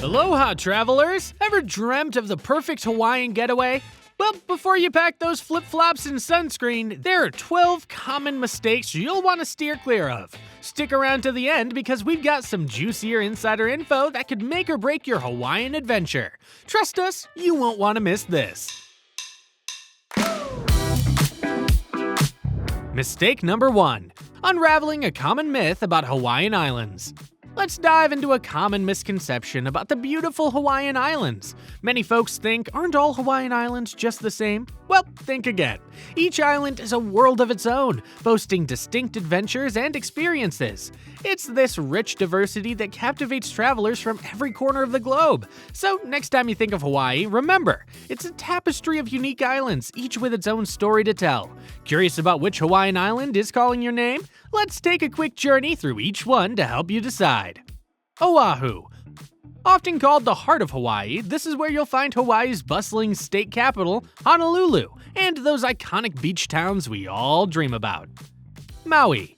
Aloha, travelers! Ever dreamt of the perfect Hawaiian getaway? Well, before you pack those flip-flops and sunscreen, there are 12 common mistakes you'll want to steer clear of. Stick around to the end because we've got some juicier insider info that could make or break your Hawaiian adventure. Trust us, you won't want to miss this. Mistake number 1. Unraveling a common myth about Hawaiian islands. Let's dive into a common misconception about the beautiful Hawaiian Islands. Many folks think, aren't all Hawaiian islands just the same? Well, think again. Each island is a world of its own, boasting distinct adventures and experiences. It's this rich diversity that captivates travelers from every corner of the globe. So next time you think of Hawaii, remember, it's a tapestry of unique islands, each with its own story to tell. Curious about which Hawaiian island is calling your name? Let's take a quick journey through each one to help you decide. Oahu. Often called the heart of Hawaii, this is where you'll find Hawaii's bustling state capital, Honolulu, and those iconic beach towns we all dream about. Maui.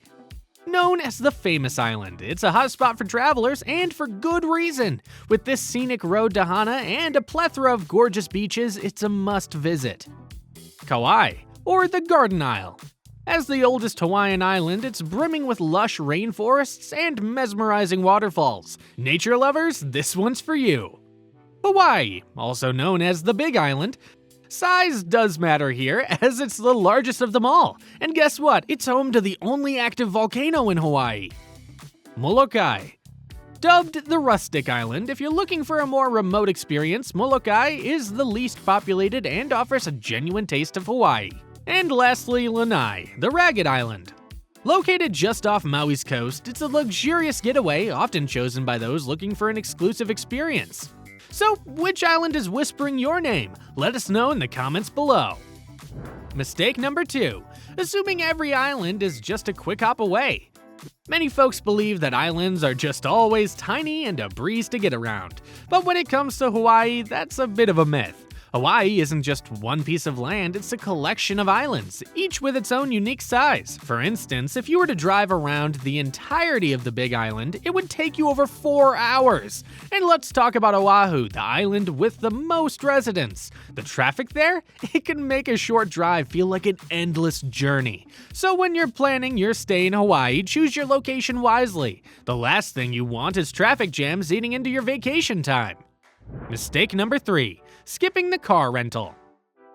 Known as the famous island, it's a hotspot for travelers and for good reason. With this scenic road to Hana and a plethora of gorgeous beaches, it's a must visit. Kauai, or the Garden Isle. As the oldest Hawaiian island, it's brimming with lush rainforests and mesmerizing waterfalls. Nature lovers, this one's for you. Hawaii, also known as the Big Island. Size does matter here, as it's the largest of them all. And guess what? It's home to the only active volcano in Hawaii. Molokai. Dubbed the Rustic Island, if you're looking for a more remote experience, Molokai is the least populated and offers a genuine taste of Hawaii. And lastly, Lanai, the Ragged Island. Located just off Maui's coast, it's a luxurious getaway often chosen by those looking for an exclusive experience. So, which island is whispering your name? Let us know in the comments below. Mistake number 2. Assuming every island is just a quick hop away. Many folks believe that islands are just always tiny and a breeze to get around. But when it comes to Hawaii, that's a bit of a myth. Hawaii isn't just one piece of land, it's a collection of islands, each with its own unique size. For instance, if you were to drive around the entirety of the Big Island, it would take you over 4 hours. And let's talk about Oahu, the island with the most residents. The traffic there? It can make a short drive feel like an endless journey. So when you're planning your stay in Hawaii, choose your location wisely. The last thing you want is traffic jams eating into your vacation time. Mistake number 3. Skipping the car rental.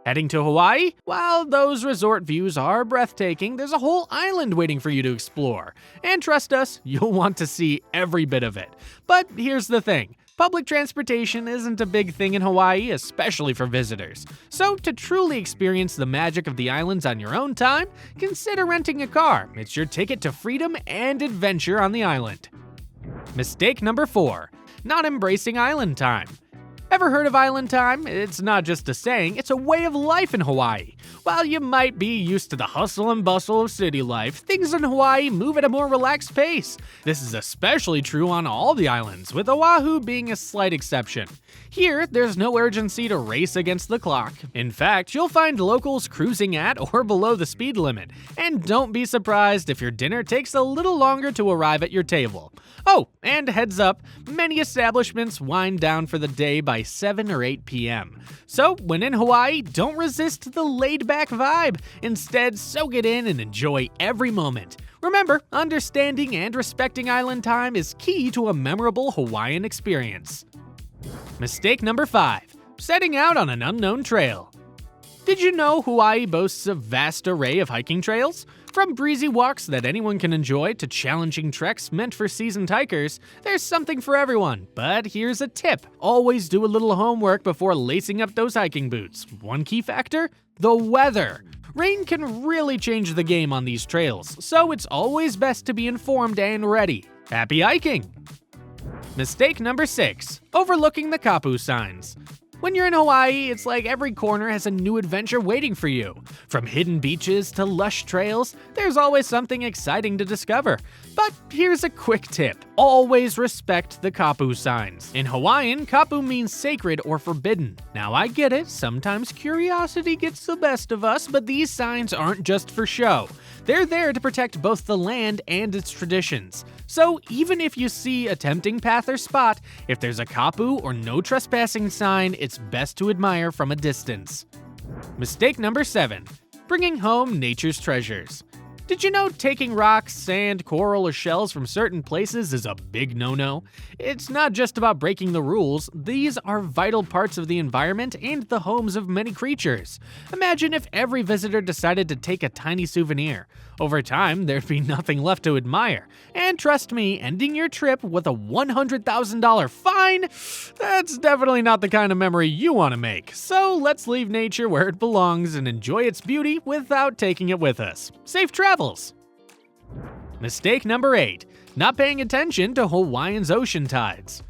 Heading to Hawaii? While those resort views are breathtaking, there's a whole island waiting for you to explore. And trust us, you'll want to see every bit of it. But here's the thing. Public transportation isn't a big thing in Hawaii, especially for visitors. So to truly experience the magic of the islands on your own time, consider renting a car. It's your ticket to freedom and adventure on the island. Mistake number 4. Not embracing island time. Ever heard of island time? It's not just a saying, it's a way of life in Hawaii. While you might be used to the hustle and bustle of city life, things in Hawaii move at a more relaxed pace. This is especially true on all the islands, with Oahu being a slight exception. Here, there's no urgency to race against the clock. In fact, you'll find locals cruising at or below the speed limit. And don't be surprised if your dinner takes a little longer to arrive at your table. Oh, and heads up, many establishments wind down for the day by 7 or 8 p.m. So, when in Hawaii, don't resist the laid-back vibe. Instead, soak it in and enjoy every moment. Remember, understanding and respecting island time is key to a memorable Hawaiian experience. Mistake number 5. Setting out on an unknown trail. Did you know Hawaii boasts a vast array of hiking trails? From breezy walks that anyone can enjoy to challenging treks meant for seasoned hikers, there's something for everyone. But here's a tip. Always do a little homework before lacing up those hiking boots. One key factor? The weather. Rain can really change the game on these trails, so it's always best to be informed and ready. Happy hiking! Mistake number 6. Overlooking the Kapu signs. When you're in Hawaii, it's like every corner has a new adventure waiting for you. From hidden beaches to lush trails, there's always something exciting to discover. But here's a quick tip. Always respect the Kapu signs. In Hawaiian, Kapu means sacred or forbidden. Now I get it, sometimes curiosity gets the best of us, but these signs aren't just for show. They're there to protect both the land and its traditions. So even if you see a tempting path or spot, if there's a Kapu or no trespassing sign, it's best to admire from a distance. Mistake number 7. Bringing home nature's treasures. Did you know taking rocks, sand, coral, or shells from certain places is a big no-no? It's not just about breaking the rules, these are vital parts of the environment and the homes of many creatures. Imagine if every visitor decided to take a tiny souvenir. Over time, there'd be nothing left to admire. And trust me, ending your trip with a $100,000 fine? That's definitely not the kind of memory you want to make. So let's leave nature where it belongs and enjoy its beauty without taking it with us. Safe travels! Mistake number 8. Not paying attention to Hawaiian's ocean tides.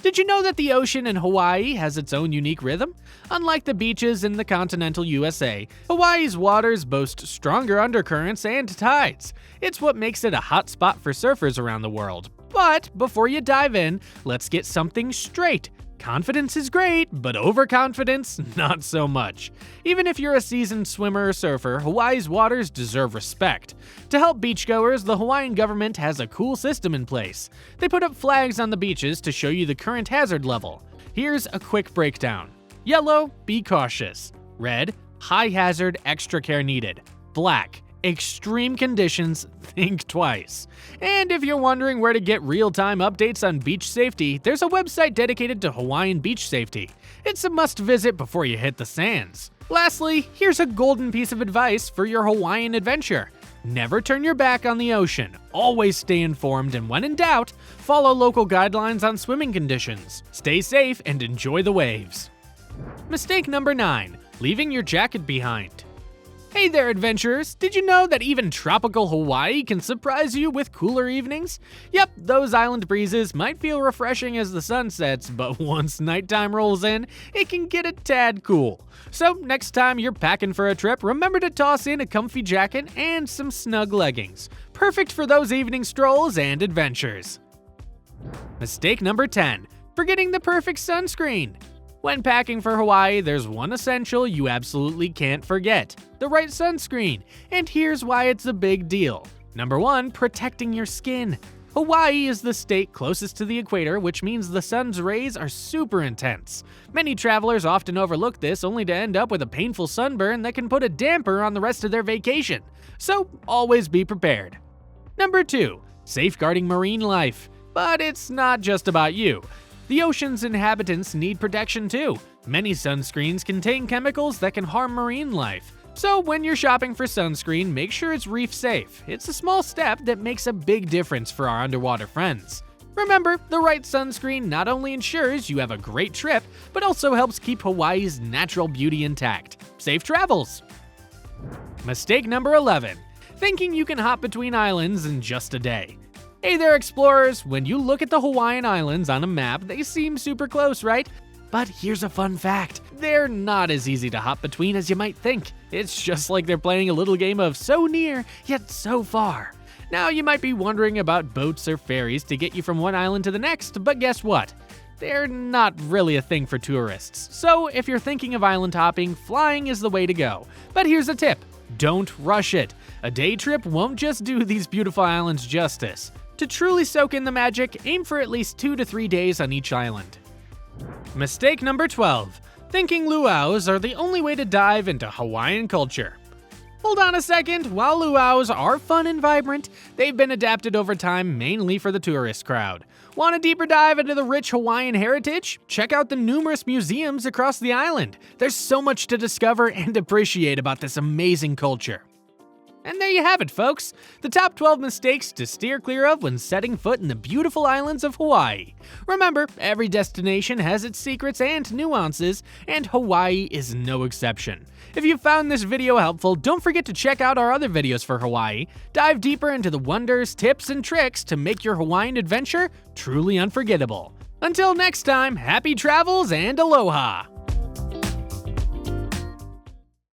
Did you know that the ocean in Hawaii has its own unique rhythm? Unlike the beaches in the continental USA, Hawaii's waters boast stronger undercurrents and tides. It's what makes it a hot spot for surfers around the world. But before you dive in, let's get something straight. Confidence is great, but overconfidence, not so much. Even if you're a seasoned swimmer or surfer, Hawaii's waters deserve respect. To help beachgoers, the Hawaiian government has a cool system in place. They put up flags on the beaches to show you the current hazard level. Here's a quick breakdown. Yellow, be cautious. Red, high hazard, extra care needed. Black, extreme conditions, think twice. And if you're wondering where to get real-time updates on beach safety, there's a website dedicated to Hawaiian beach safety. It's a must-visit before you hit the sands. Lastly, here's a golden piece of advice for your Hawaiian adventure. Never turn your back on the ocean. Always stay informed, and when in doubt, follow local guidelines on swimming conditions. Stay safe and enjoy the waves. Mistake number 9. Leaving your jacket behind. Hey there, adventurers! Did you know that even tropical Hawaii can surprise you with cooler evenings? Yep, those island breezes might feel refreshing as the sun sets, but once nighttime rolls in, it can get a tad cool. So next time you're packing for a trip, remember to toss in a comfy jacket and some snug leggings. Perfect for those evening strolls and adventures. Mistake number 10. Forgetting the perfect sunscreen. When packing for Hawaii, there's one essential you absolutely can't forget: the right sunscreen. And here's why it's a big deal. Number 1, protecting your skin. Hawaii is the state closest to the equator, which means the sun's rays are super intense. Many travelers often overlook this, only to end up with a painful sunburn that can put a damper on the rest of their vacation. So always be prepared. Number 2, safeguarding marine life. But it's not just about you. The ocean's inhabitants need protection too. Many sunscreens contain chemicals that can harm marine life. So when you're shopping for sunscreen, make sure it's reef safe. It's a small step that makes a big difference for our underwater friends. Remember, the right sunscreen not only ensures you have a great trip, but also helps keep Hawaii's natural beauty intact. Safe travels! Mistake number 11. Thinking you can hop between islands in just a day. Hey there, explorers! When you look at the Hawaiian Islands on a map, they seem super close, right? But here's a fun fact. They're not as easy to hop between as you might think. It's just like they're playing a little game of so near, yet so far. Now you might be wondering about boats or ferries to get you from one island to the next, but guess what? They're not really a thing for tourists. So if you're thinking of island hopping, flying is the way to go. But here's a tip. Don't rush it. A day trip won't just do these beautiful islands justice. To truly soak in the magic, aim for at least 2 to 3 days on each island. Mistake number 12. Thinking luaus are the only way to dive into Hawaiian culture. Hold on a second, while luaus are fun and vibrant, they've been adapted over time mainly for the tourist crowd. Want a deeper dive into the rich Hawaiian heritage? Check out the numerous museums across the island. There's so much to discover and appreciate about this amazing culture. And there you have it, folks. The top 12 mistakes to steer clear of when setting foot in the beautiful islands of Hawaii. Remember, every destination has its secrets and nuances, and Hawaii is no exception. If you found this video helpful, don't forget to check out our other videos for Hawaii. Dive deeper into the wonders, tips, and tricks to make your Hawaiian adventure truly unforgettable. Until next time, happy travels and aloha!